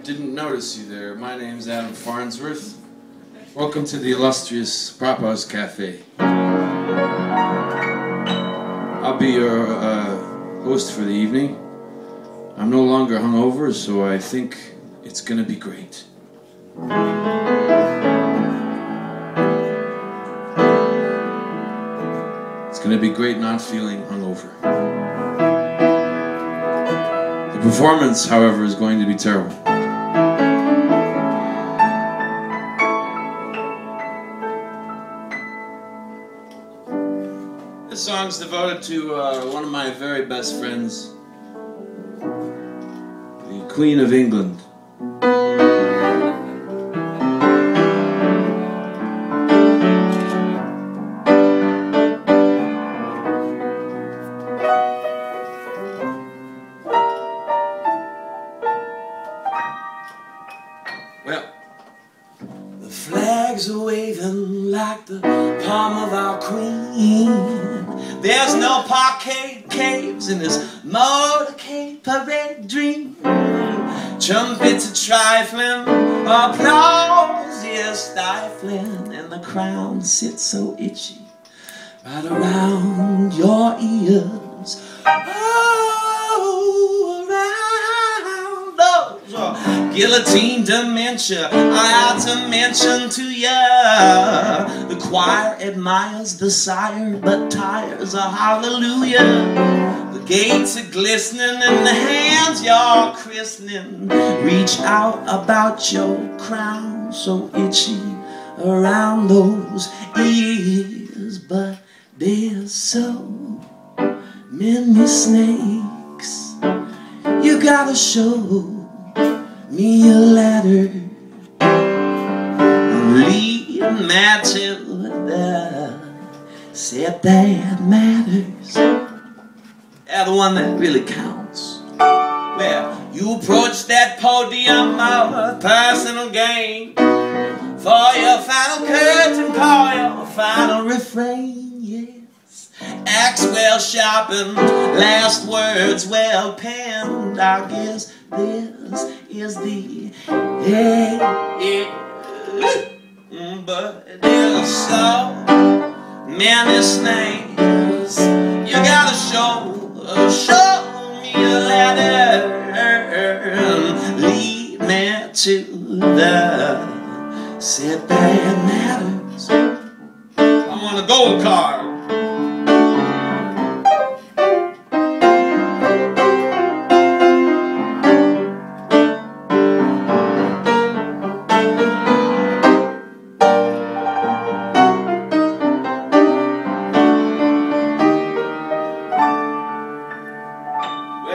didn't notice you there. My name's Adam Farnsworth. Welcome to the illustrious Prophouse Café. I'll be your host for the evening. I'm no longer hungover, so I think it's gonna be great. It's gonna be great not feeling hungover. The performance, however, is going to be terrible. This song's devoted to one of my very best friends, the Queen of England. Well, the flags are waving like the palm of our queen. There's no parquet caves in this motorcade parade dream. Trumpets are trifling, applause is stifling, and the crown sits so itchy right around your ears. Oh, around those guillotine dementia I ought to mention to ya. The choir admires the sire, but tires a hallelujah. The gates are glistening and the hands you're christening reach out about your crown, so itchy around those ears. But there's so many snakes, you gotta show me a ladder, lead me to the set that matters, yeah, the one that really counts. Well, you approach that podium of personal gain for your final curtain call, your final refrain, yes. Acts well sharpened, last words well penned. I guess this is the end. But there's so many snakes, you gotta show me a ladder, lead me to the set that matters. I'm on a gold card.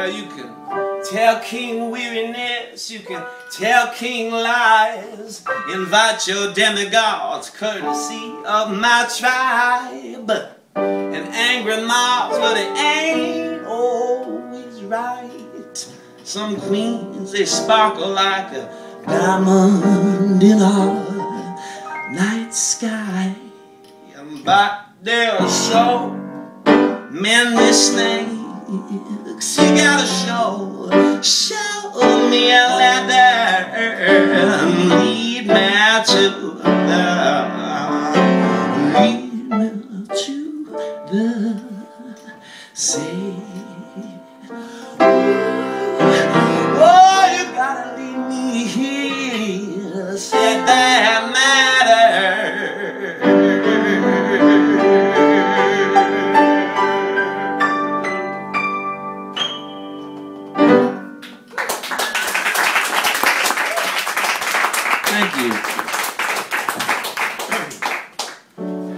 You can tell King weariness, you can tell King lies, invite your demigods courtesy of my tribe, and angry mobs, but it ain't always right. Some queens, they sparkle like a diamond in our night sky, but there are so many snakes. You gotta show me a ladder, lead me to the sea. Oh, you gotta lead me here, said that matters. Thank you.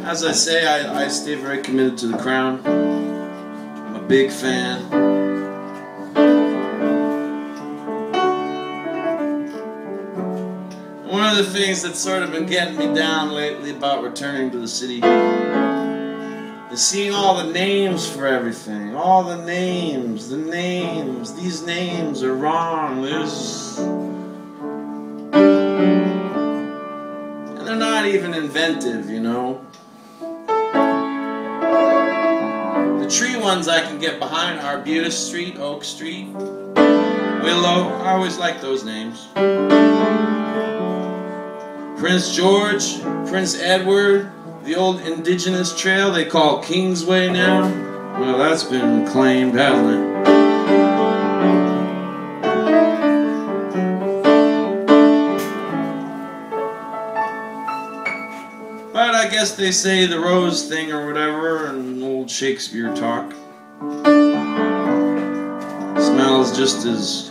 As I say, I stay very committed to the crown. I'm a big fan. One of the things that's sort of been getting me down lately about returning to the city is seeing all the names for everything. All the names, these names are wrong. They're not even inventive, you know. The tree few ones I can get behind are Buda Street, Oak Street, Willow. I always like those names. Prince George, Prince Edward, the old indigenous trail they call Kingsway now. Well, that's been claimed, hasn't it? But I guess they say the rose thing or whatever, and old Shakespeare talk. Smells just as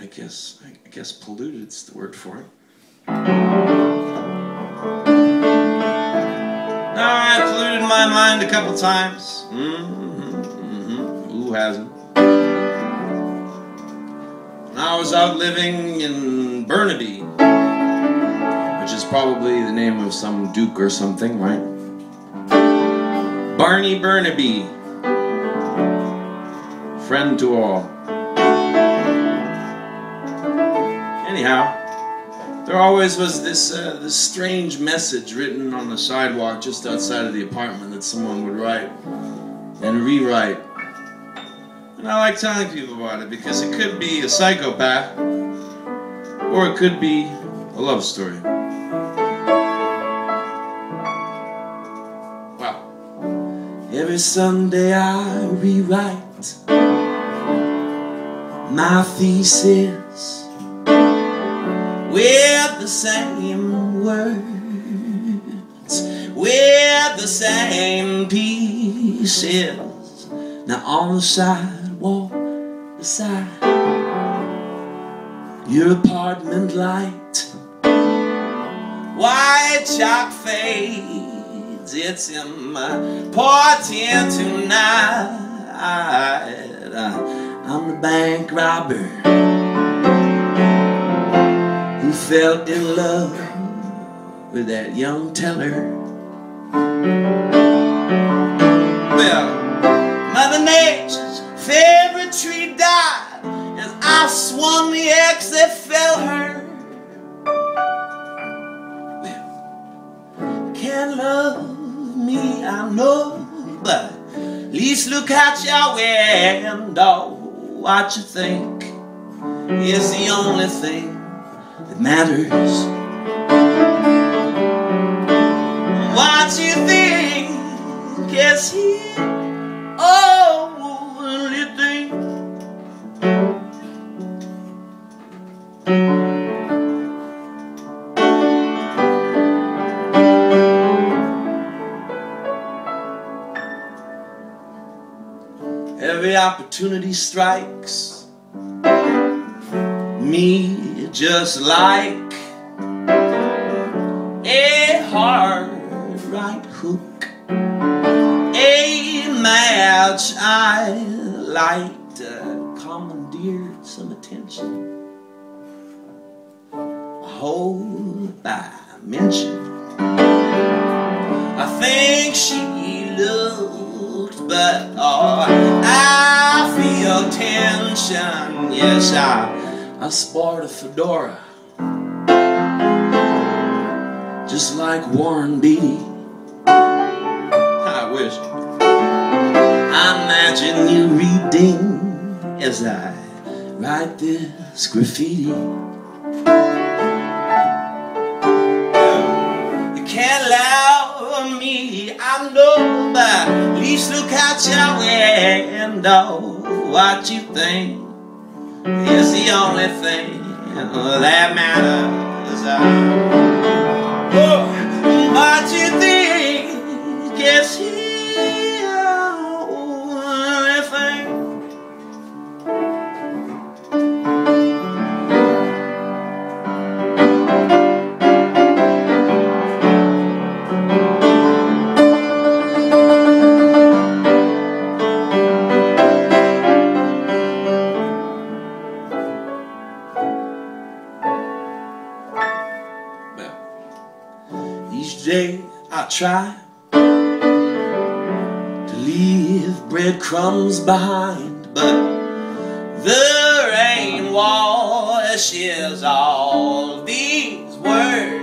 I guess polluted's the word for it. No, I polluted my mind a couple times. Who hasn't? I was out living in Burnaby, which is probably the name of some duke or something, right? Barney Burnaby, friend to all. Anyhow, there always was this strange message written on the sidewalk just outside of the apartment that someone would write and rewrite. And I like telling people about it because it could be a psychopath or it could be a love story. Wow. Every Sunday I rewrite my thesis with the same words, with the same pieces. Now on the sidewalk beside your apartment light, white chalk fades, it's important tonight. I'm the bank robber who fell in love with that young teller. Well, Mother Nature's favorite tree died as I swung the axe that fell her. Well, can't love me, I know, but at least look out your window. What you think is the only thing that matters. What you think is the only thing. Every opportunity strikes me just like a hard right hook, a match I light, commandeered some attention. I hold by mention. I think she looked, but I feel tension. Yes, I sport a fedora, just like Warren Beatty. I wish. I imagine you reading as I write this graffiti. You can't love me, I know, but at least look out your window. What you think is the only thing that matters. What you think is the only thing. Each day I try to leave breadcrumbs behind, but the rain washes all these words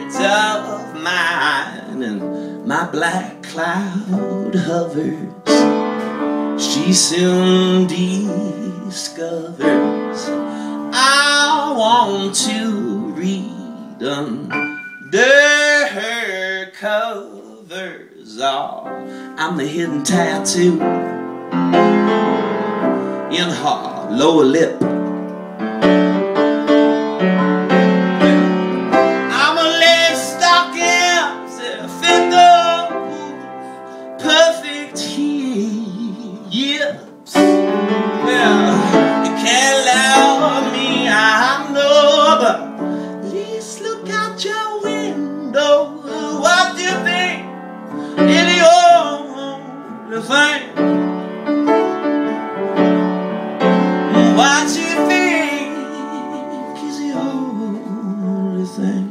my black cloud hovers, she soon discovers I want to read under her covers. Oh, I'm the hidden tattoo in her lower lip. I'm a lace stockings, finger, perfect hips. Well, you can't love me, I know, but at least look out your window. What do you think is the only thing? What you think is the only thing?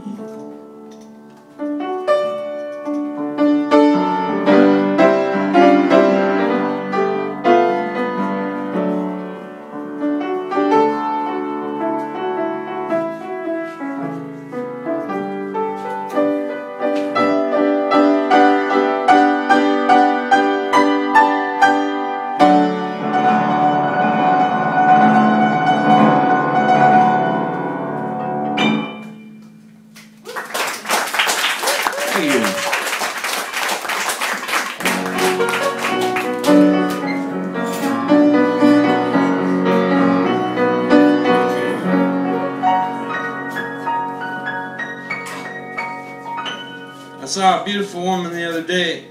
I saw a beautiful woman the other day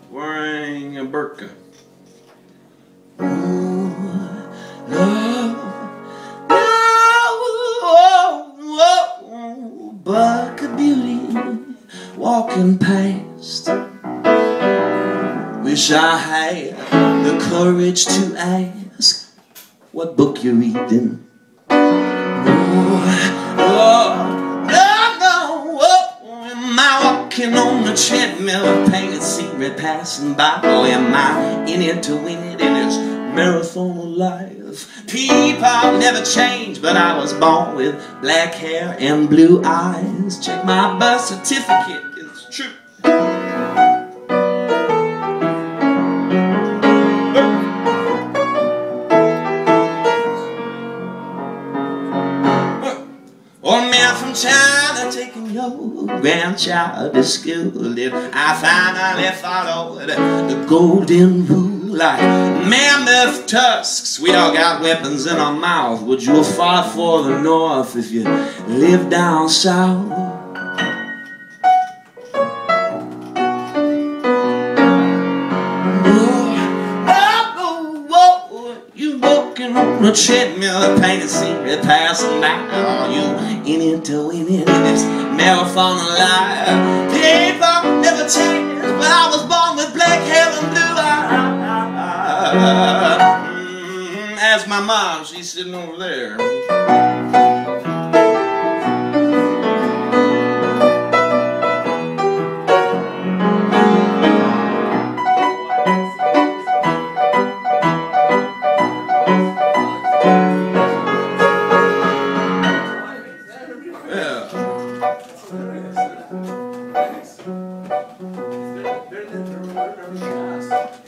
wearing a burqa. Burqa beauty walking past. Wish I had the courage to ask what book you're reading. On the treadmill, painted secret passing by. Oh, am I in it to win it in this marathon of life? People never change, but I was born with black hair and blue eyes. Check my birth certificate, it's true. Old man from China taking your grandchild to school. If I finally followed the golden rule, like mammoth tusks, we all got weapons in our mouth. Would you have fought for the North if you lived down south? On a treadmill, painted secret passing by. Are you in it to win it in this marathon of life? People never change, but I was born with black hair and blue eyes. Ask my mom, she's sitting over there.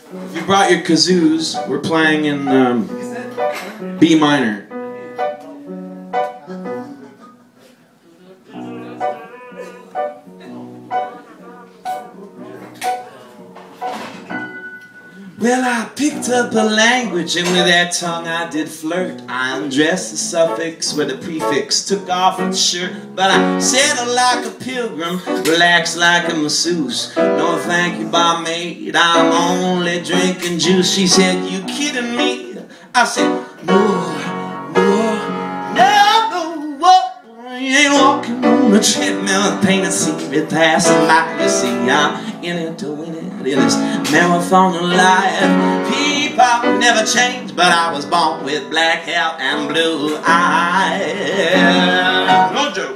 If you brought your kazoos, we're playing in B minor. Well, I picked up a language, and with that tongue I did flirt. I undressed the suffix where the prefix took off its shirt. But I settled like a pilgrim, relaxed like a masseuse. No thank you, barmaid, I'm only drinking juice. She said, you kidding me? I said, no, you ain't walking on a treadmill, painted secret passing by. You see, I'm in it to win it in this marathon of life. People never change, but I was born with black hair and blue eyes. No joke.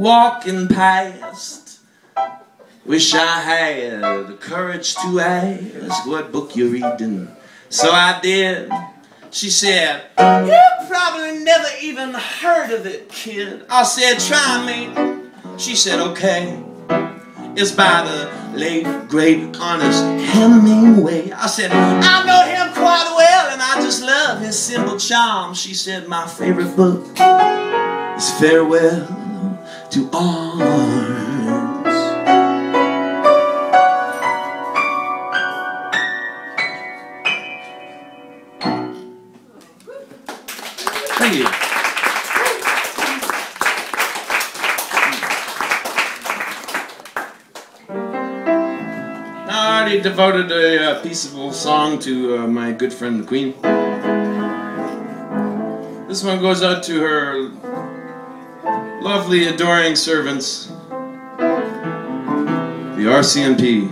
walking past. Wish I had the courage to ask what book you're reading. So I did. She said, you probably never even heard of it, kid. I said, try me. She said, okay. It's by the late, great, honest Hemingway. I said, I know him quite well, and I just love his simple charm. She said, my favorite book is Farewell to Arms. Thank you. I already devoted a peaceful song to my good friend the Queen. This one goes out to her lovely, adoring servants, the RCMP.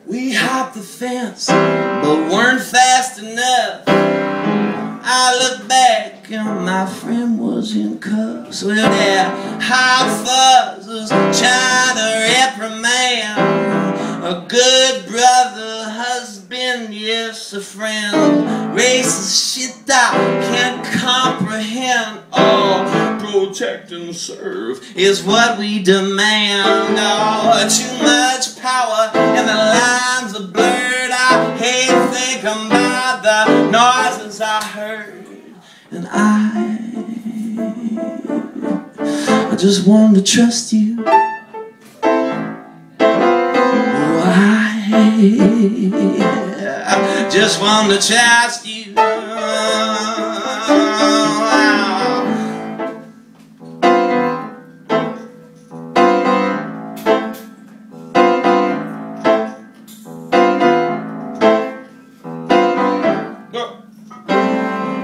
We hopped the fence, but weren't fast enough. I looked back and my friend was in cuffs. Well, that hot fuzz was trying to reprimand a good brother, husband, yes, a friend. Racist shit I can't comprehend. Oh, protect and serve is what we demand. Oh, too much power and the lines are blurred. I hate thinking about the noises I heard. And I just wanted to trust you. Oh, I just wanted to trust you.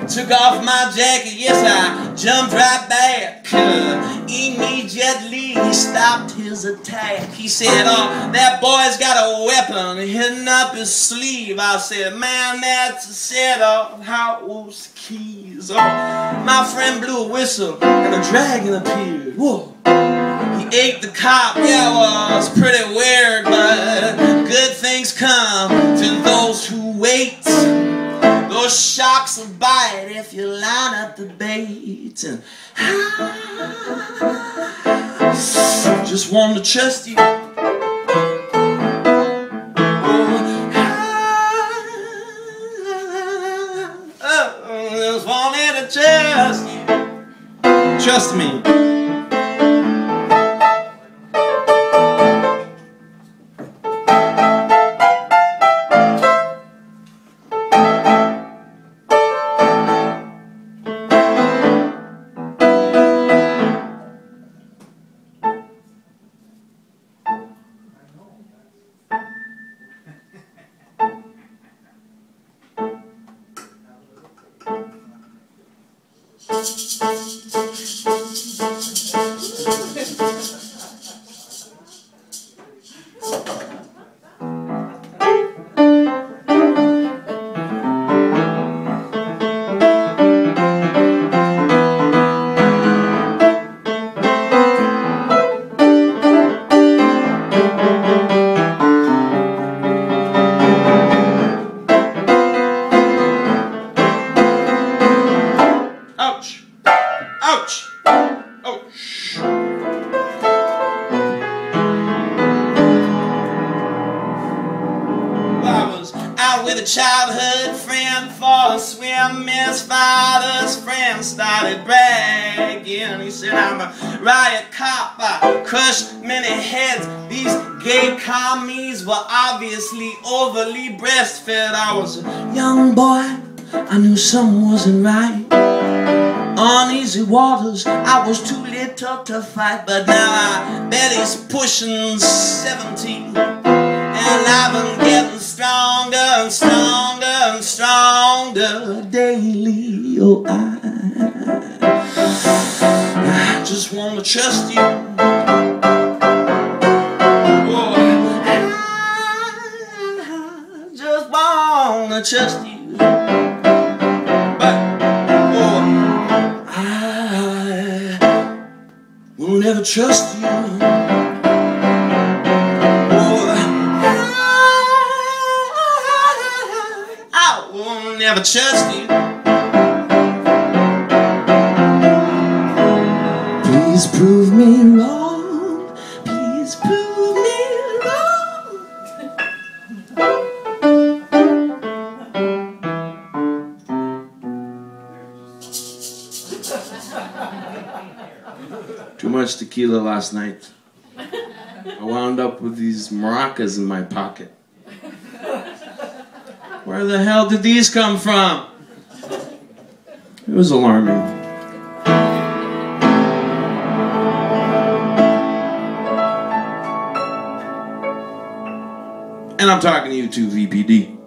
Took off my jacket, yes, I jumped right back. Immediately he stopped his attack. He said, oh, that boy's got a weapon hidden up his sleeve. I said, man, that's a set of house keys. Oh, my friend blew a whistle and a dragon appeared. Whoa. He ate the cop, yeah, well, it's pretty weird, but good things come to those who wait. Those sharks will bite if you line up the bait. And I just want to trust you. I just wanted to trust you. Trust me. With a childhood friend for a swim, his father's friend started bragging. He said, I'm a riot cop, I crushed many heads. These gay commies were obviously overly breastfed. I was a young boy, I knew something wasn't right. On easy waters, I was too little to fight. But now I bet he's pushing 70. And I've been getting stronger and stronger and stronger daily. Oh, I just want to trust you. Oh, I never trust you. I will never trust you. Please prove me wrong. Please prove me wrong. Too much tequila last night. I wound up with these maracas in my pocket. Where the hell did these come from? It was alarming. And I'm talking to you too, VPD.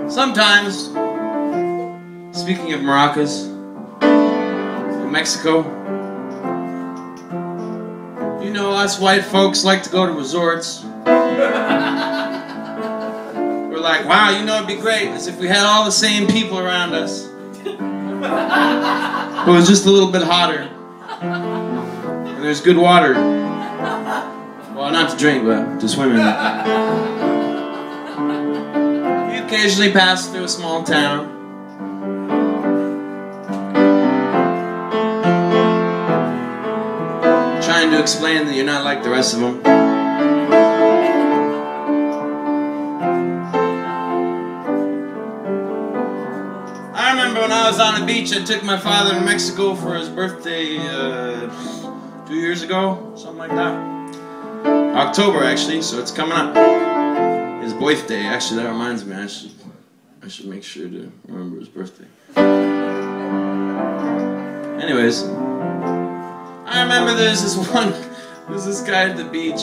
Sometimes, speaking of maracas, in Mexico, you know us white folks like to go to resorts. We're like, wow, you know it'd be great as if we had all the same people around us. But it was just a little bit hotter. And there's good water. Well, not to drink, but to swim in. You occasionally pass through a small town. Trying to explain that you're not like the rest of them. I remember when I was on the beach, I took my father to Mexico for his birthday 2 years ago, something like that. October, actually, so it's coming up. His birthday, actually, that reminds me, I should make sure to remember his birthday. Anyways, I remember there's this guy at the beach.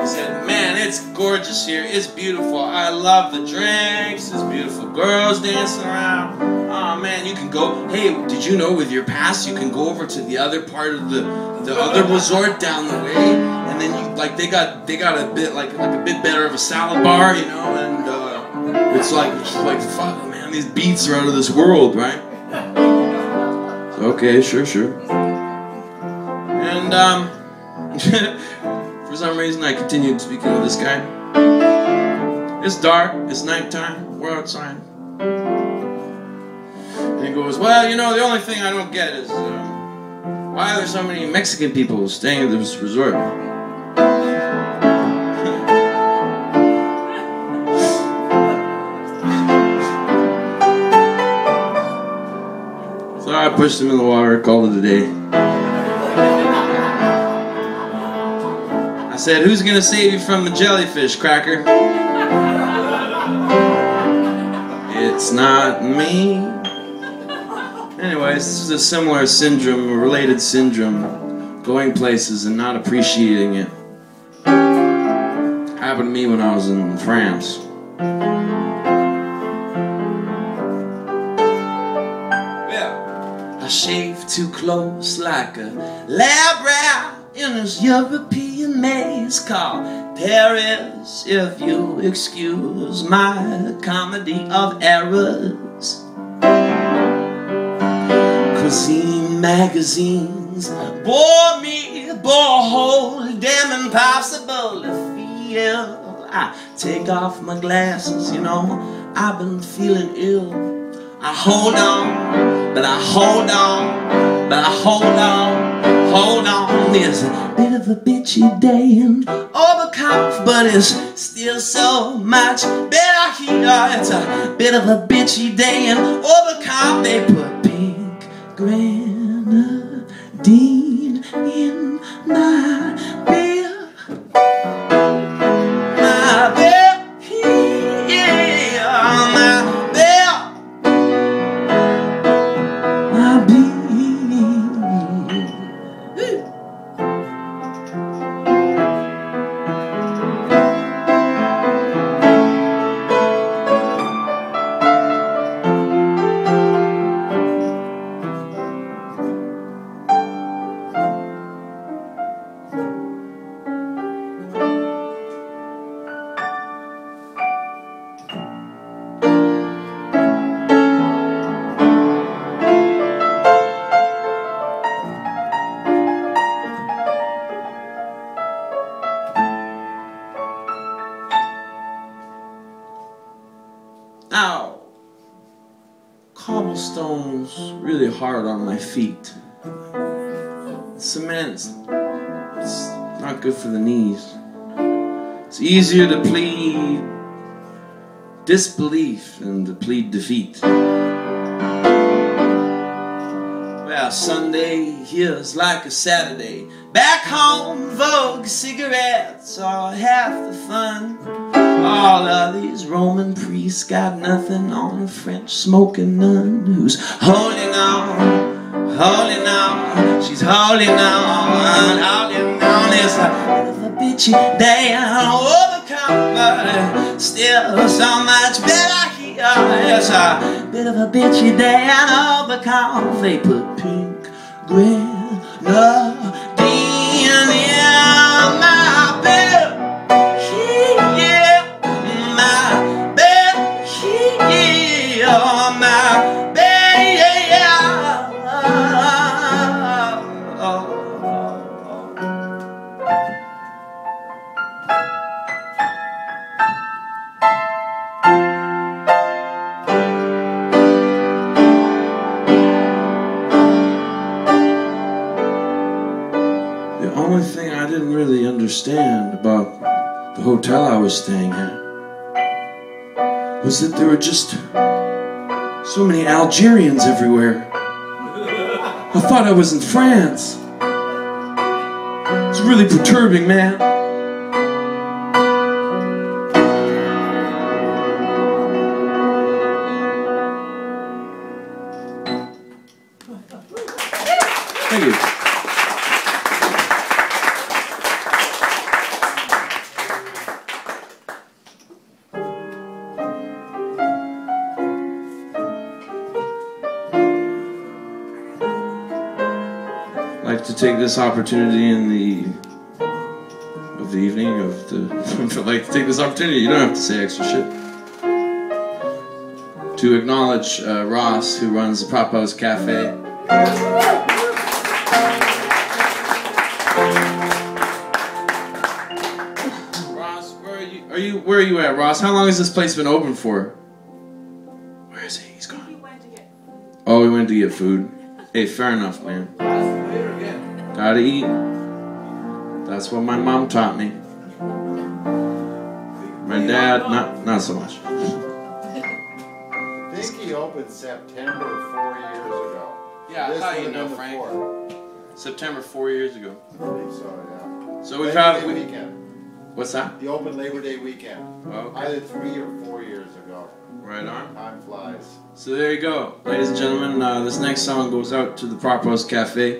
He said, man, it's gorgeous here, it's beautiful, I love the drinks, there's beautiful girls dancing around. Oh man, you can go, hey, did you know with your pass you can go over to the other part of the other resort down the way, and then you, like, they got a bit like a bit better of a salad bar, you know, and it's like fuck man, these beats are out of this world, right? So, okay, sure. And for some reason I continued speaking to this guy. It's dark, it's nighttime, we're outside. And he goes, well, you know, the only thing I don't get is why are there so many Mexican people staying at this resort? So I pushed him in the water, called it a day. I said, who's gonna save you from the jellyfish, Cracker? It's not me. Anyways, this is a similar syndrome, a related syndrome, going places and not appreciating it. Happened to me when I was in France. Well, I shaved too close like a lab rat in this European maze called Paris, if you excuse my comedy of errors. Cuisine magazines bore me, bore whole, damn impossible to feel. I take off my glasses, you know, I've been feeling ill. I hold on, but I hold on, but I hold on. Hold on, there's a bit of a bitchy day in Oberkampf, but it's still so much better here. It's a bit of a bitchy day in Oberkampf. They put pink grenadine in my beer. My beer, yeah, my beer. My beer. Now, cobblestone's really hard on my feet. Cement's not good for the knees. It's easier to plead disbelief than to plead defeat. Well, Sunday here's like a Saturday. Back home, Vogue cigarettes are half the fun. All of these Roman priests got nothing on a French smoking nun who's holding on, holding on. She's holding on, holding on. It's a bit of a bitchy day and overcome, but still so much better here. It's a bit of a bitchy day and overcome. They put pink grenadine in my bed. The only thing I didn't really understand about the hotel I was staying at was that there were just so many Algerians everywhere. I thought I was in France. It's really perturbing, man. Thank you. I'd like to take this opportunity in the evening of the I'd like to take this opportunity, you don't have to say extra shit, to acknowledge Ross, who runs the Prophouse Café. Ross, where are you at, Ross? How long has this place been open for? Where is he? He's gone. He went to get food. Oh, he went to get food. Hey, fair enough, man. Gotta eat. That's what my mom taught me. My dad, not so much. I think he opened September 4 years ago. Yeah, how you know, Frank? September 4 years ago. I think so, yeah. So we've Labor had... Day weekend. What's that? The open Labor Day weekend. Oh, okay. Either 3 or 4 years ago. Right on. Time flies. So there you go. Ladies and gentlemen, this next song goes out to the Prophouse Café.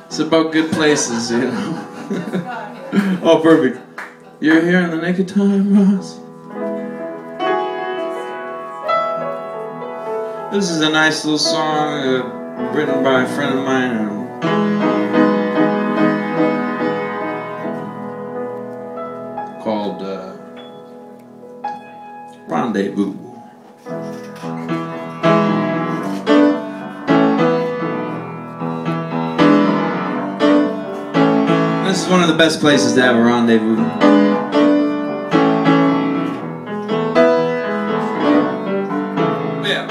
It's about good places, you know. Oh, perfect. You're here in the nick of time, Ross. This is a nice little song written by a friend of mine. Called Rondayvoo. This is one of the best places to have a rendezvous. Yeah,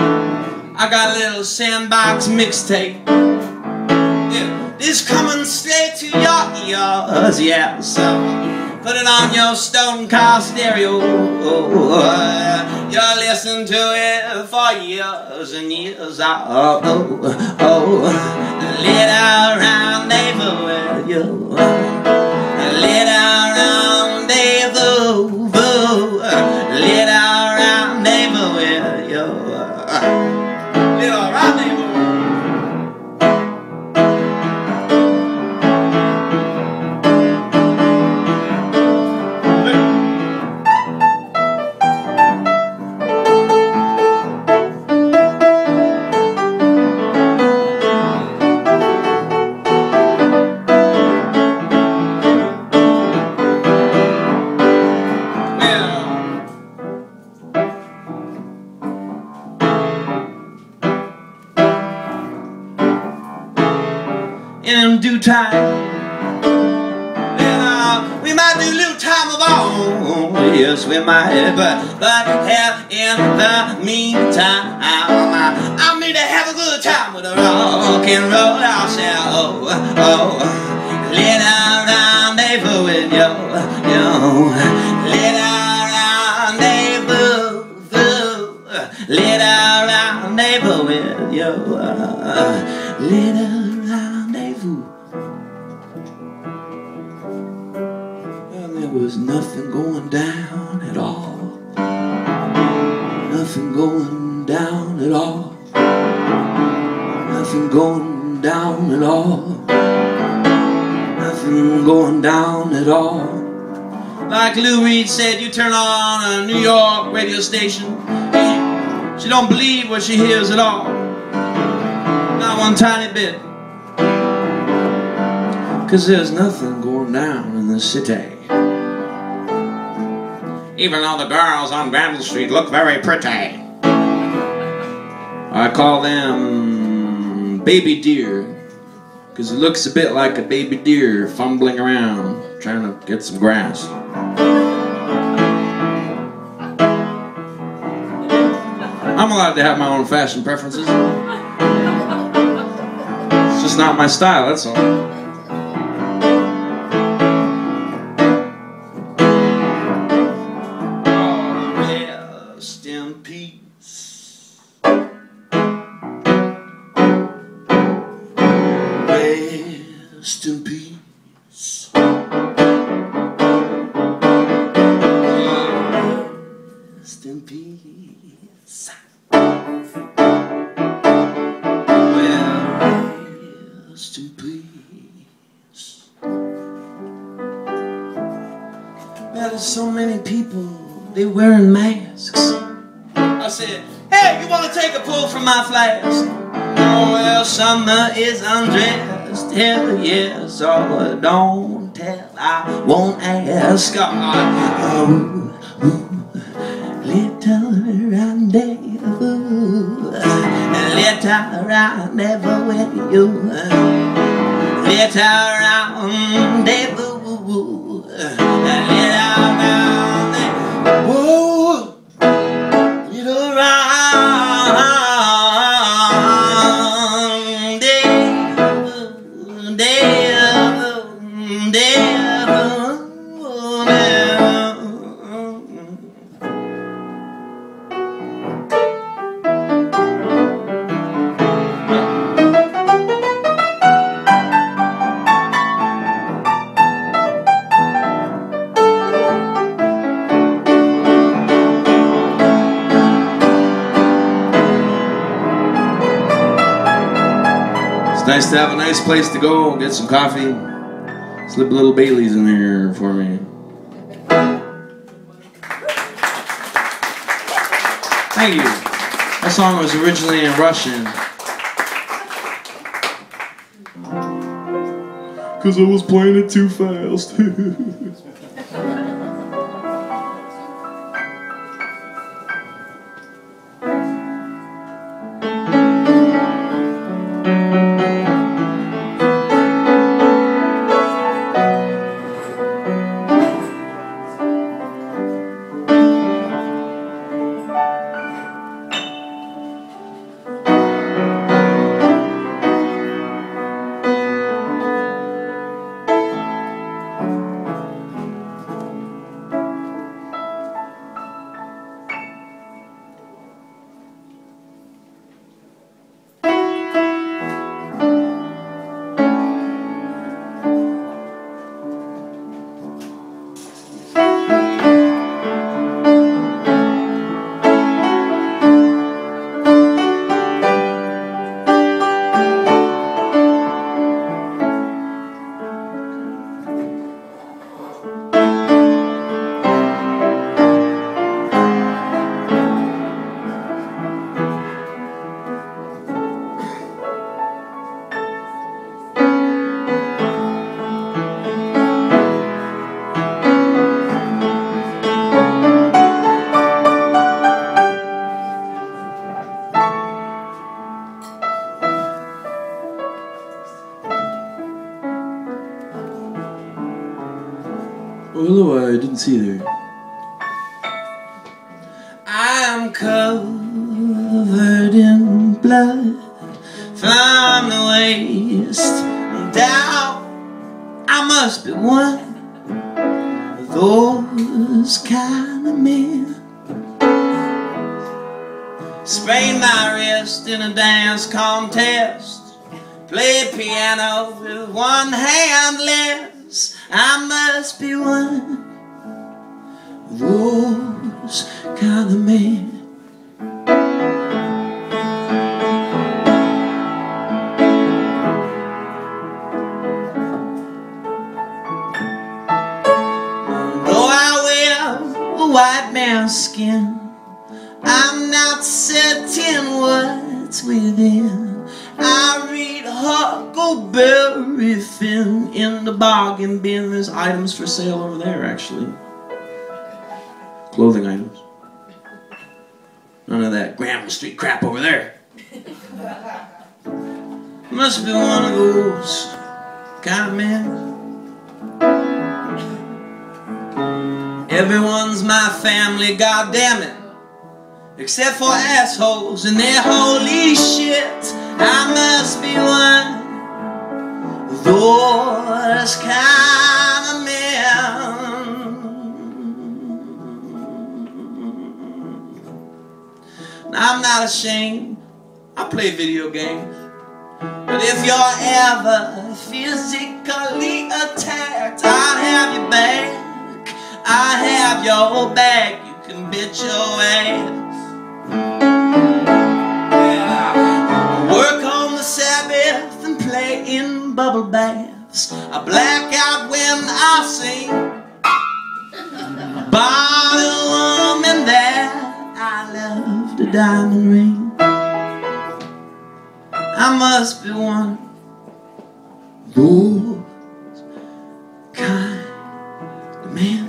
I got a little Sandbox mixtape. Yeah, this coming straight to your ears. Yeah, so put it on your stone car stereo. You'll listen to it for years and years. Oh, little rendezvous with you. Little rendezvous, little rendezvous with you. Little rendezvous. in due time. We might do a little time of our own, yes we might, but hell, in the meantime, I mean to have a good time with a rock and roll. I'll say, oh, little rendezvous with you, little rendezvous with you, little rendezvous. There was nothing going down at all. Nothing going down at all. Nothing going down at all. Nothing going down at all. Like Lou Reed said, you turn on a New York radio station, she don't believe what she hears at all. Not one tiny bit. 'Cause there's nothing going down in the city. Even though the girls on Granville Street look very pretty, I call them baby deer, because it looks a bit like a baby deer fumbling around trying to get some grass. I'm allowed to have my own fashion preferences. It's just not my style, that's all. Rest in peace. Rest in peace. Well, rest in peace. Well, there's so many people, they wearing masks. I said, hey, you want to take a pull from my flask? Oh, well, summer is undressed. Hell yes, oh, don't tell, I won't ask. Oh, little rendezvous, little rendezvous with you, little rendezvous, little rendezvous, little nice to have a nice place to go, get some coffee, slip a little Bailey's in there for me. Thank you. That song was originally in Russian. 'Cause I was playing it too fast. I didn't see there. I'm covered in blood from the waist down. I must be one of those kind of men. Sprained my wrist in a dance contest. Played piano with one hand less. I must be one of those kind of men. Though I wear a white man's skin, I'm not certain what's within. I read Huckleberry Finn in the bargain bin. There's items for sale over there, actually. Clothing items. None of that Granville Street crap over there. Must be one of those kind of men. Everyone's my family, goddammit. Except for assholes and their holy shit. I must be one of those kind of men. I'm not ashamed, I play video games. But if you're ever physically attacked, I'll have your back. I have your back, you can bet your ass. Work on the Sabbath and play in bubble baths. I black out when I sing. Bought a woman that I loved a diamond ring. I must be one of those kind of men.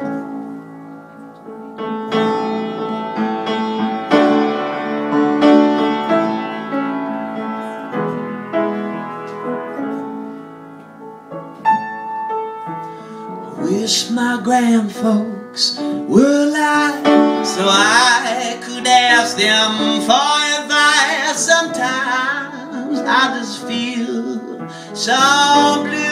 Wish my grandfolks were alive so I could ask them for advice. Sometimes I just feel so blue.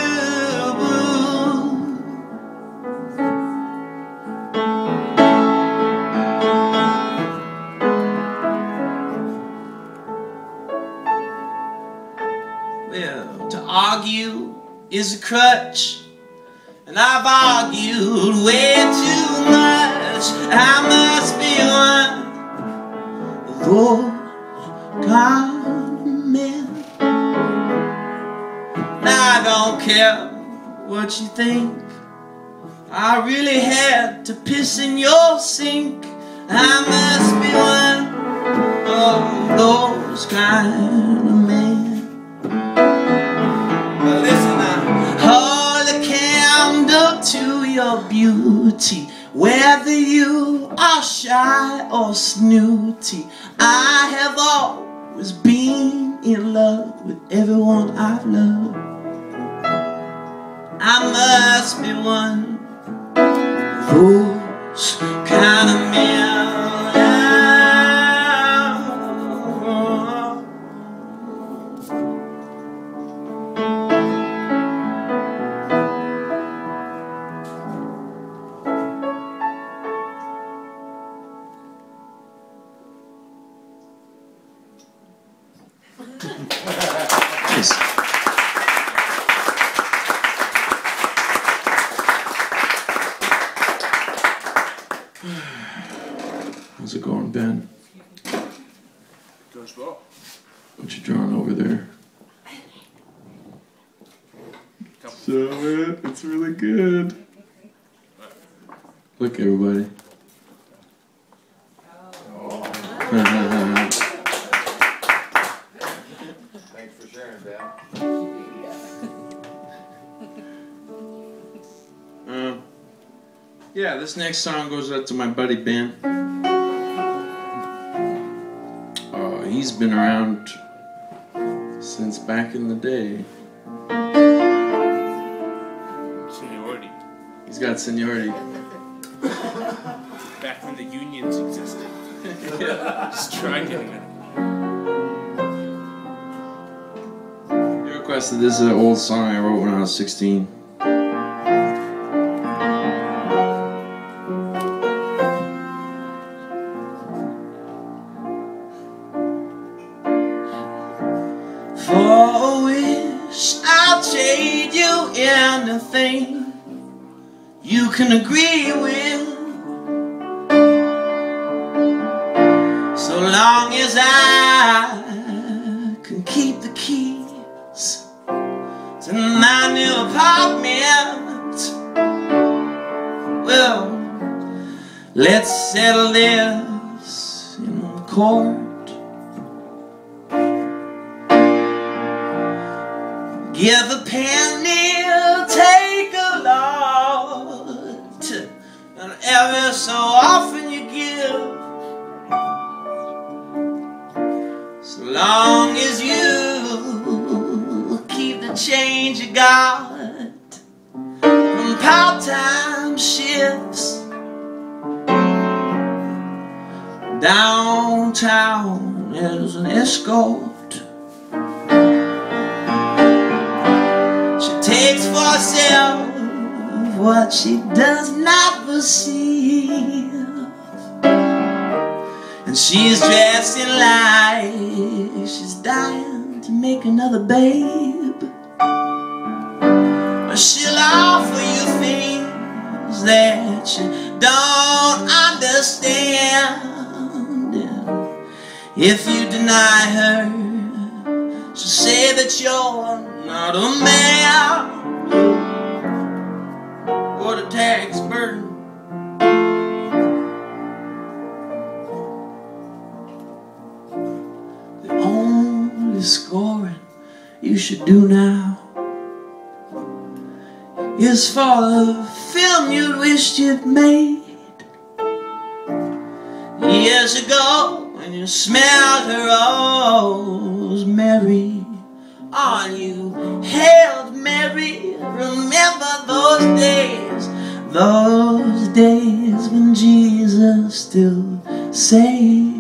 Well, to argue is a crutch, and I've argued way too much. I must be one of those kind of men. Now I don't care what you think. I really had to piss in your sink. I must be one of those kind of men. But listen now, hold a candle to your beauty, whether you are shy or snooty. I have always been in love with everyone I've loved. I must be one of those kind of men. How's it going, Ben? Goes well. What you drawing over there? Show it. It's really good. Look, everybody. Thanks for sharing, Ben. Yeah, this next song goes out to my buddy Ben. He's been around since back in the day. Seniority. He's got seniority. Back when the unions existed. Just try getting it. You requested this is an old song I wrote when I was 16. For a wish, I'll trade you anything you can agree with, so long as I can keep the keys to my new apartment. Well, let's settle this in court. Give a penny, take a lot, and ever so often you give, so long as you keep the change you got from part-time shifts downtown as an escort. Takes for herself what she does not receive, and she's dressing like she's dying to make another babe. But she'll offer you things that you don't understand. If you deny her, she'll say that you're not a man. What a tax burden. The only scoring you should do now is for the film you wished you'd made years ago when you smelled her rosemary on you. Hail Mary, remember those days when Jesus still saved.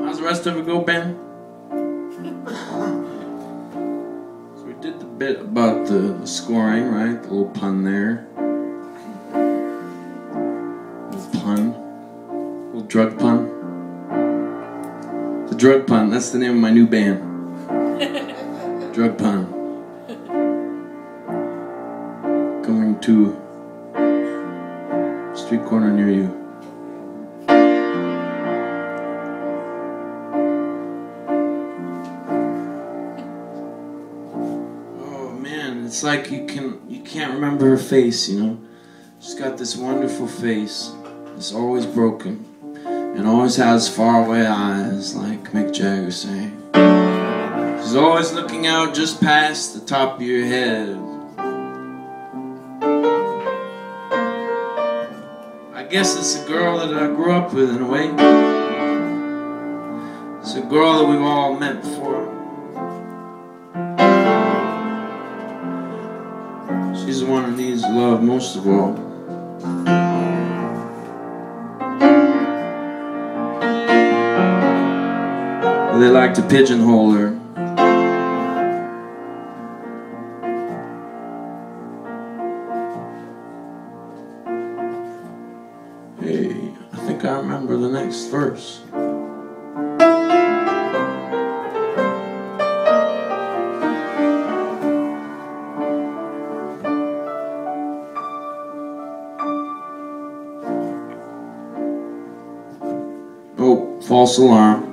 How's the rest of it go, Ben? So we did the bit about the scoring, right? The little pun there. Little pun. Little drug pun. The drug pun, that's the name of my new band. Drug pun. Coming to a street corner near you. It's like you can't remember her face, you know. She's got this wonderful face. It's always broken and always has faraway eyes, like Mick Jagger sang. She's always looking out just past the top of your head. I guess it's a girl that I grew up with in a way. It's a girl that we've all met before. She's the one who needs love most of all. They like to pigeonhole her. think I remember the next verse. Oh, false alarm.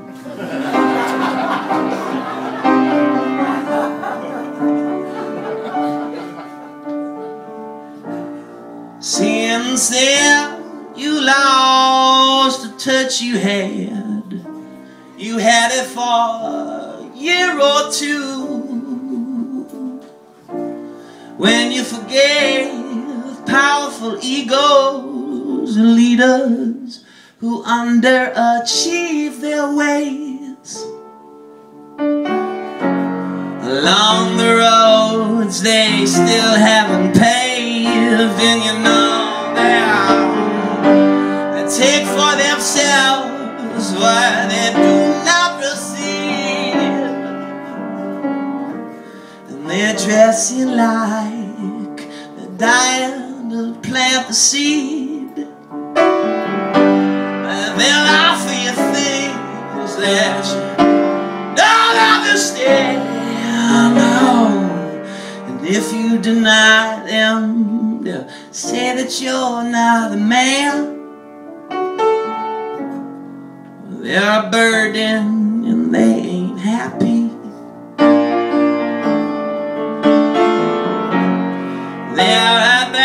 Since then, you lost the touch you had. You had it for a year or two. When you forgave powerful egos and leaders who underachieve their ways. Along the roads they still haven't paved, and you know they take for themselves what they do not receive. And they're dressing like they're dying to plant the seed. They'll offer you things that you don't understand. No. And if you deny them, they'll say that you're not a man. They're a burden and they ain't happy. They're a burden.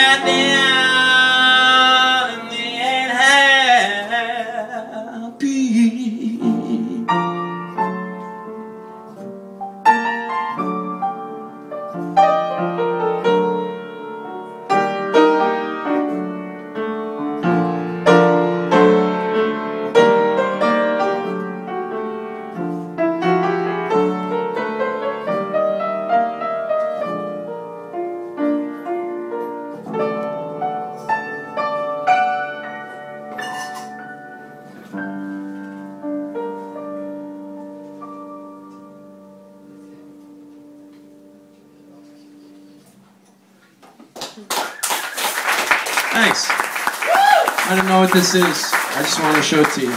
Thanks. I don't know what this is. I just want to show it to you.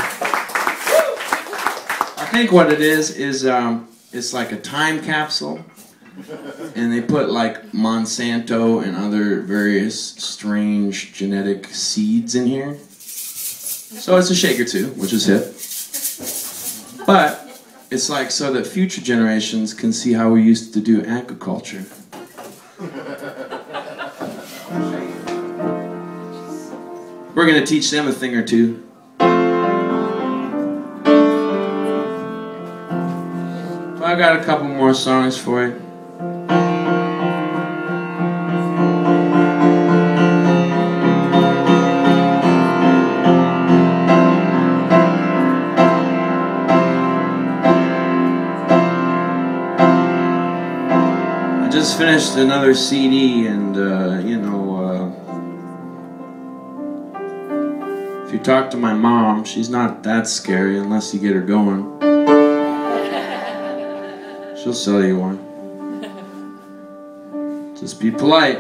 I think what it is it's like a time capsule, and they put like Monsanto and other various strange genetic seeds in here. So it's a shake or two, which is hip. But it's like so that future generations can see how we used to do agriculture. We're going to teach them a thing or two. So I got a couple more songs for you. I just finished another CD, and you know, if you talk to my mom, she's not that scary unless you get her going. She'll sell you one. Just be polite.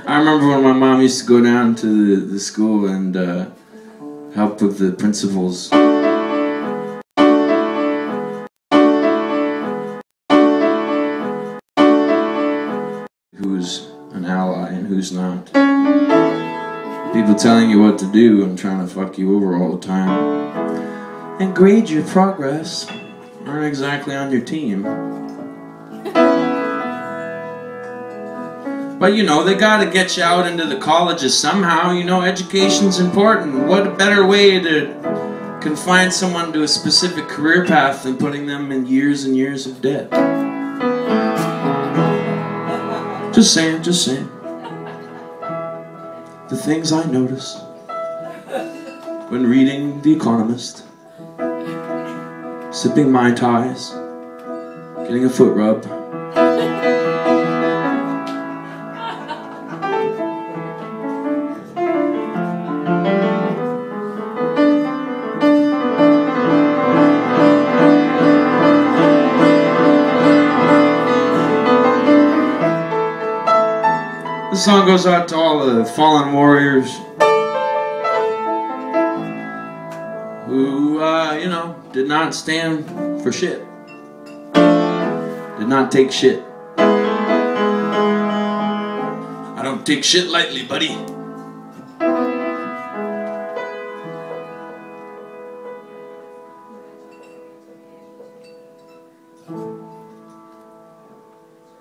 I remember when my mom used to go down to the school and help with the principals. Who's an ally and who's not. People telling you what to do and trying to fuck you over all the time. And grade your progress aren't exactly on your team. But you know, they gotta get you out into the colleges somehow. You know, education's important. What a better way to confine someone to a specific career path than putting them in years and years of debt. Just saying, just saying. The things I notice when reading The Economist, sipping Mai Tais, getting a foot rub. This song goes out to all all the fallen warriors who, you know, did not stand for shit. Did not take shit. I don't take shit lightly, buddy.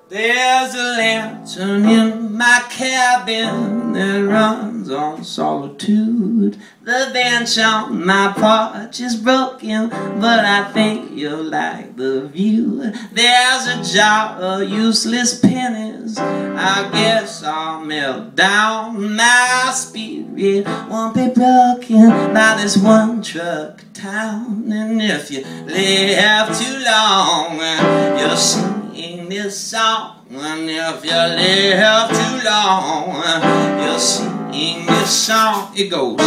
There's a lantern in my cabin that runs on solitude. The bench on my porch is broken, but I think you'll like the view. There's a jar of useless pennies, I guess I'll melt down. My spirit won't be broken by this one truck town. And if you live too long, you'll sing this song. And if you live too long, you'll sing this song. It goes,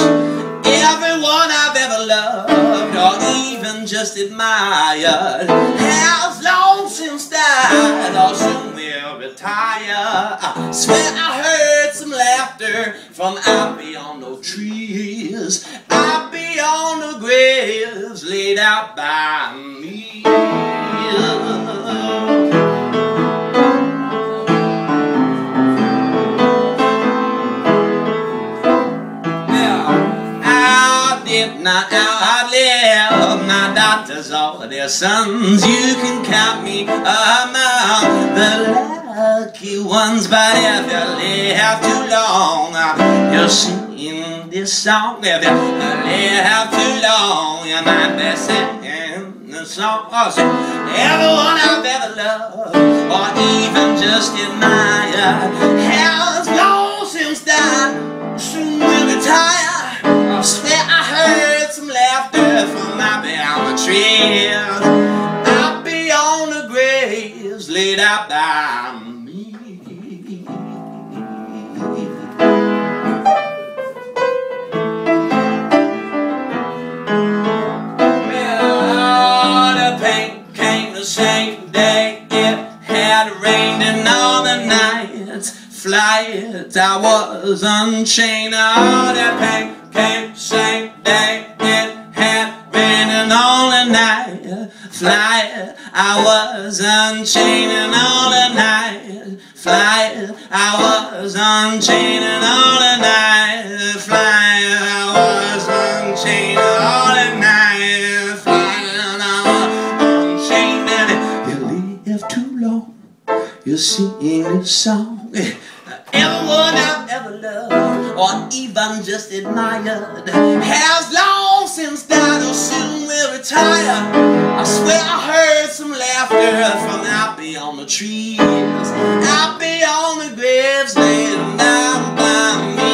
everyone I've ever loved or even just admired has long since died or soon will retire. I swear I heard some laughter from out beyond those trees, out beyond the graves laid out by me. Not outlive my doctors or their sons. You can count me among the lucky ones, but if you live too long, you'll sing this song. If you live too long, you might be singing the song. Oh, so everyone I've ever loved or even just admired has long since died, soon will retire. I swear I heard some laughter from out beyond the trees, out beyond the graves laid out by me. Well, the pain came the same day it had rained, and all the nights flight I was unchained. All the pain came same day it had rained, and all the night flight I was unchained, and all the night flight I was unchained, and all the night flight I was unchained, and all the night flight I was unchained. And if you live too long, you'll sing this song. Everyone I've ever loved or even just admired has long since died or soon will retire. I swear I heard some laughter from out beyond the trees, out beyond the graves laid down by me.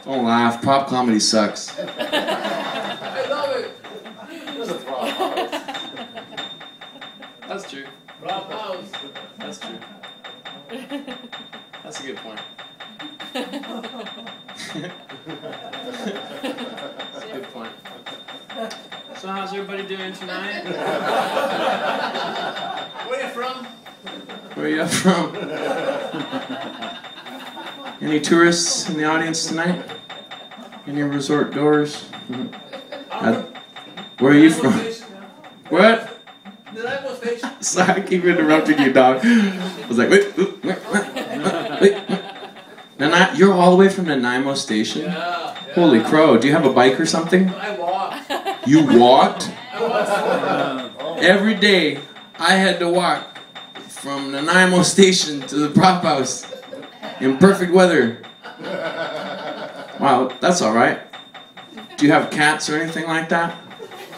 Don't laugh, pop comedy sucks. I love it. There's a Prophouse. That's true. Prophouse. That's true. That's a good point. That's a good point. So how's everybody doing tonight? Where are you from? Where are you from? Any tourists in the audience tonight? Any resort goers? Where are you from? What? Sorry, I keep interrupting you, dog. I was like, wait. You're all the way from Nanaimo Station? Yeah. Holy crow, do you have a bike or something? I walked. You walked? I walked. Every day, I had to walk from Nanaimo Station to the Prophouse in perfect weather. Wow, that's all right. Do you have cats or anything like that?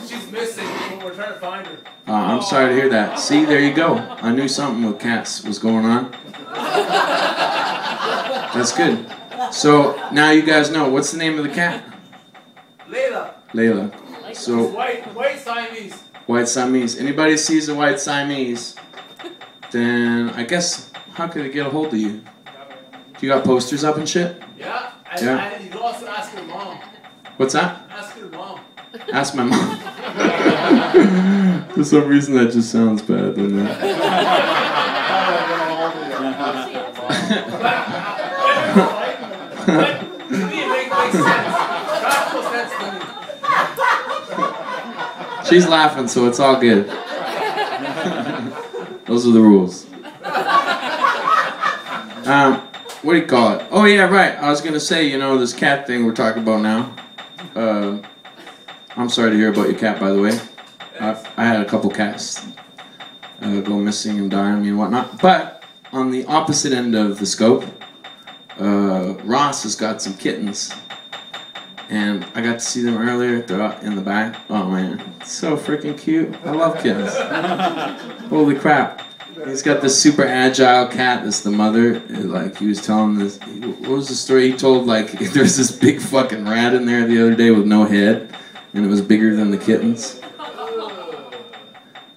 She's missing, but we're trying to find her. I'm sorry to hear that. See, there you go. I knew something with cats was going on. That's good. So now you guys know. What's the name of the cat? Layla. Layla. So White Siamese. white Siamese. Anybody sees a white Siamese, then I guess how could it get a hold of you? You got posters up and shit? Yeah. And, Yeah. and you can also ask her mom. What's that? Ask her mom. Ask my mom. For some reason that just sounds bad, doesn't it? But to me it makes sense. Practical sense to me. She's laughing, so it's all good. Those are the rules. What do you call it? Oh yeah, right. I was gonna say, you know, this cat thing we're talking about now. I'm sorry to hear about your cat, by the way. I had a couple cats go missing and die on me and whatnot. But on the opposite end of the scope, Ross has got some kittens. And I got to see them earlier. They're out in the back. Oh man, it's so freaking cute. I love kittens. Holy crap. He's got this super agile cat that's the mother. Like, he was telling this, what was the story he told? Like, there's this big fucking rat in there the other day with no head, and it was bigger than the kittens.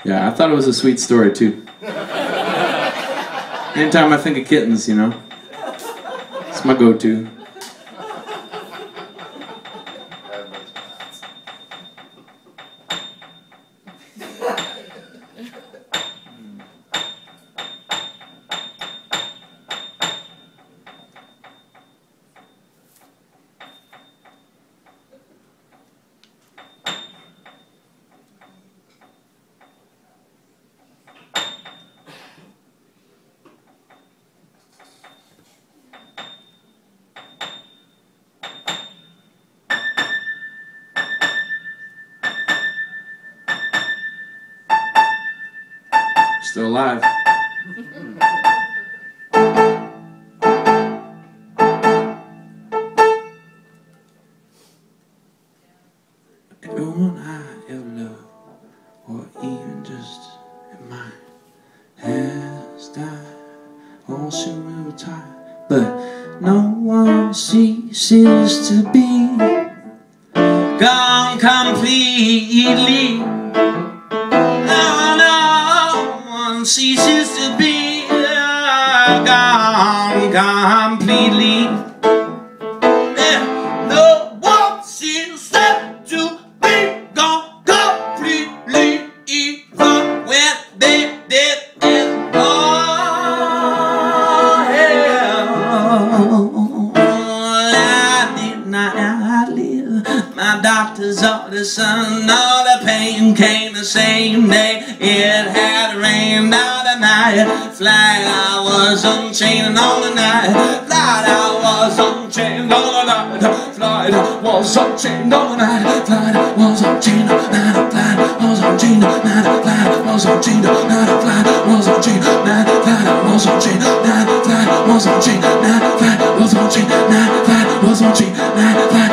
Yeah, I thought it was a sweet story too. Anytime I think of kittens, you know, it's my go-to. Still alive. Everyone I ever loved, or even just in my has died, or soon will retire, but no one ceases to be gone completely. Ceases to be gone completely. No one seems to be gone completely, even when they did it all. I did not live. My doctor's orders, son, all the pain came the same day. It had rained all the night. Flight, I was unchained all the night. Flight, I was unchained all the night. Flight, was unchained all the night. Flight, was unchained all the night. Flight, was unchained all the night. Flight, was unchained all the night. Flight, was unchained all the night. Flight, was unchained all the night. Flight, was unchained all the night. Flight, was unchained all the night. Flight, was unchained all the night.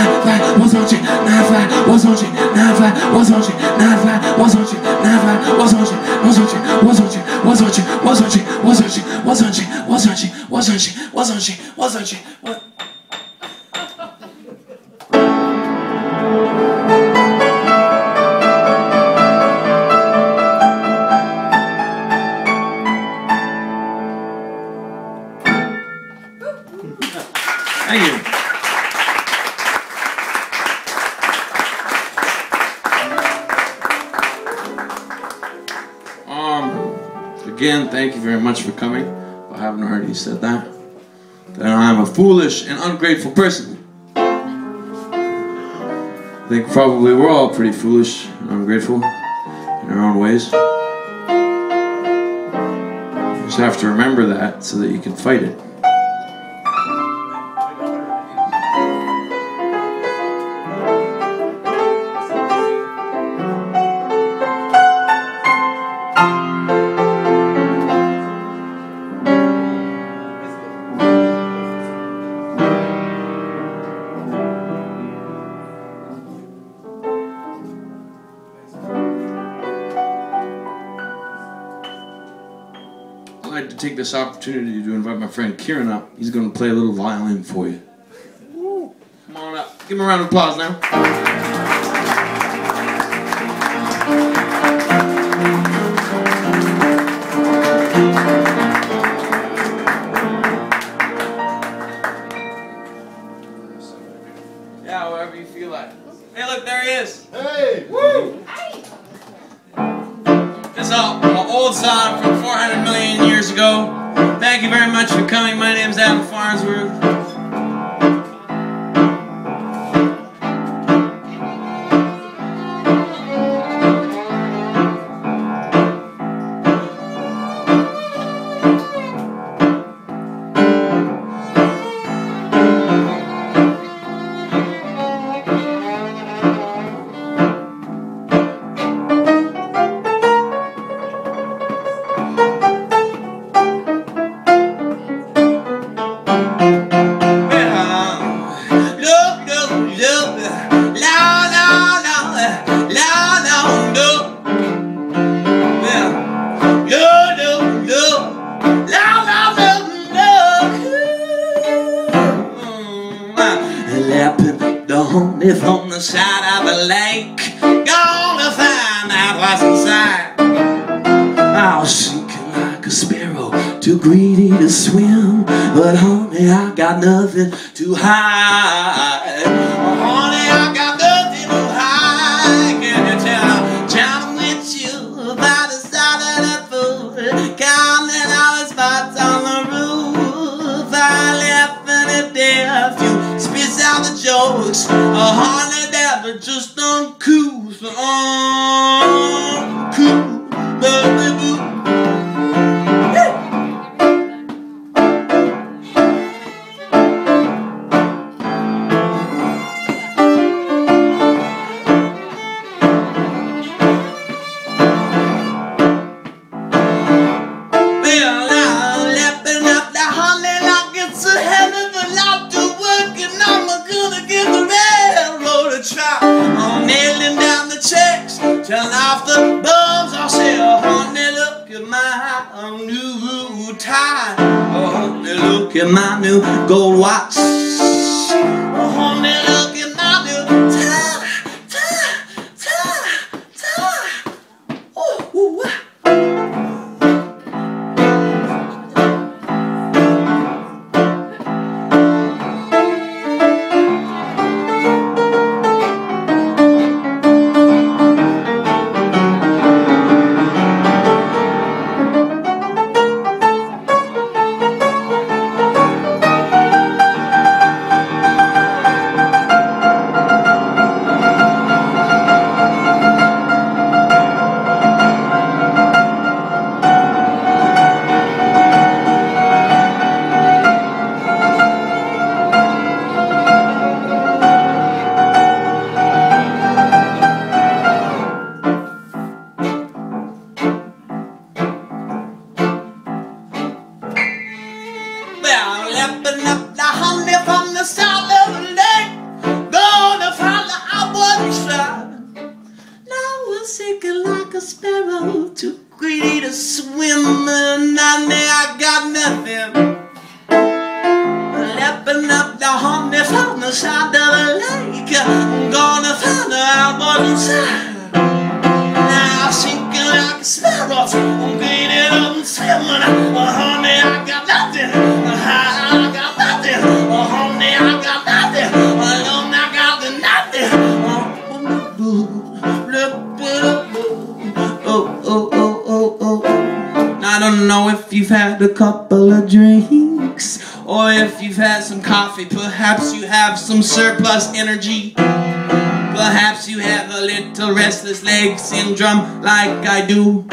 Flight, was unchained all the night. Flight, was unchained all the night. Flight, was unchained all the night. Flight, was unchained all the night. Flight, was unchained all the night. Thank you. Again, thank you very much for coming. If I haven't already said that, then I'm a foolish and ungrateful person. I think probably we're all pretty foolish and ungrateful in our own ways. You just have to remember that so that you can fight it. to take this opportunity to invite my friend Kieran up. He's going to play a little violin for you. Come on up. Give him a round of applause now. Yeah, whatever you feel like. Hey, look, there he is. Hey! Woo! This is an old song from 400 million years ago. Thank you very much for coming. My name's Adam Farnsworth. From the side of the lake, gonna find out what's inside. I was sinking like a sparrow, too greedy to swim, but honey, I got nothing to hide. Oh, honey, I got nothing to hide. Can you tell I'm with you by the side of that food, counting all the spots on the roof. I left in a death, you spits out the jokes. Honey, that are just uncouth, Rondayvoo. Well, I'm lapping up the honey like it's a hell of a lot to work, and I'm gonna give the railroad a try. I'm nailing down the checks, telling off the bums. I'll say, oh, honey, look at my new tie. Oh, honey, look at my new gold watch. Oh, honey, look at my new tie. Oh, ooh, ah. Lapping up the honey from the south of the lake, gonna find the outward side. Now we're sinking like a sparrow, too greedy to swim, and I got nothing. Lapping up the honey from the side of the lake, gonna find the outward side. Now I'm sinking like a sparrow, I'm greedy to swim, and honey, I got nothing. I got nothing, oh honey, I got nothing, alone I got nothing. I don't know if you've had a couple of drinks, or if you've had some coffee. Perhaps you have some surplus energy. Perhaps you have a little restless leg syndrome like I do.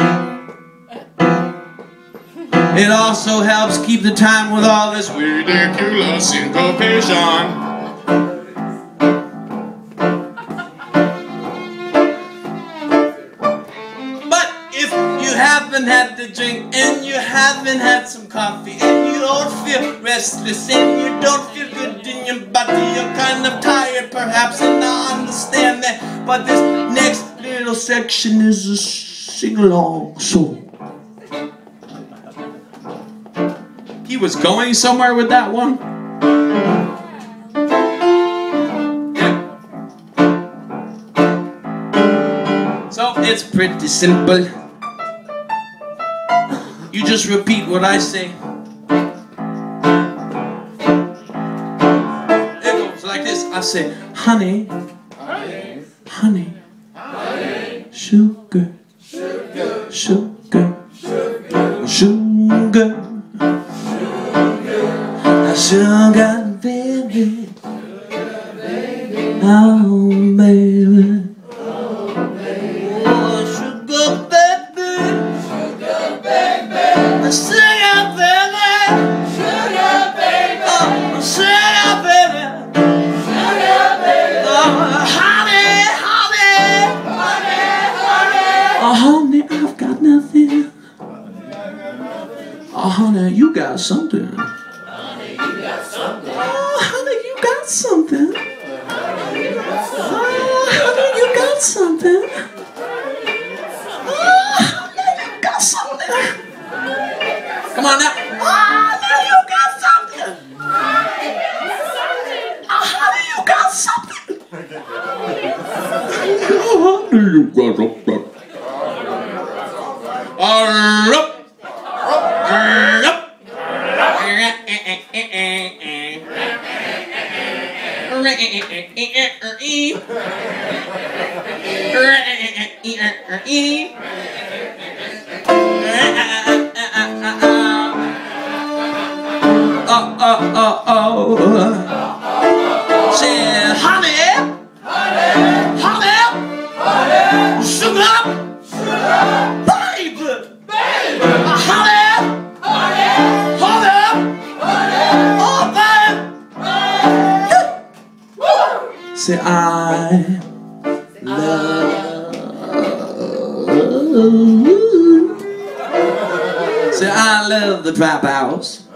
It also helps keep the time with all this ridiculous syncopation. But if you haven't had the drink, and you haven't had some coffee, and you don't feel restless, and you don't feel good in your body, you're kind of tired perhaps, and I understand that. But this next little section is a sing-along song. was going somewhere with that one. So it's pretty simple. You just repeat what I say. It goes like this. I say, honey, honey, honey, honey, sugar, sugar, sugar, sugar, sugar, sugar, baby, oh baby. Honey, I've got nothing. Oh, honey, you got something. Honey, you got something. Oh, honey, you got something. Oh, honey, you got something. Oh, honey, you got something. Come on now. Oh, honey, you got something. Oh, honey, you got something. Oh, honey, you got something. Say, honey, honey, honey, honey, sugar, sugar, baby, baby, honey, honey, honey, honey, oh baby. Say, I love. Say, I love the Prophouse.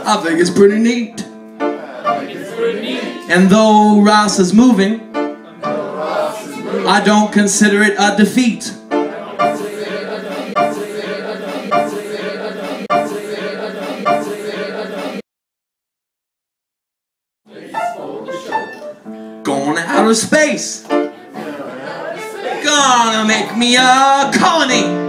I think it's pretty neat. And though Ross is moving, I don't consider it a defeat. Going out of space. Gonna make me a colony.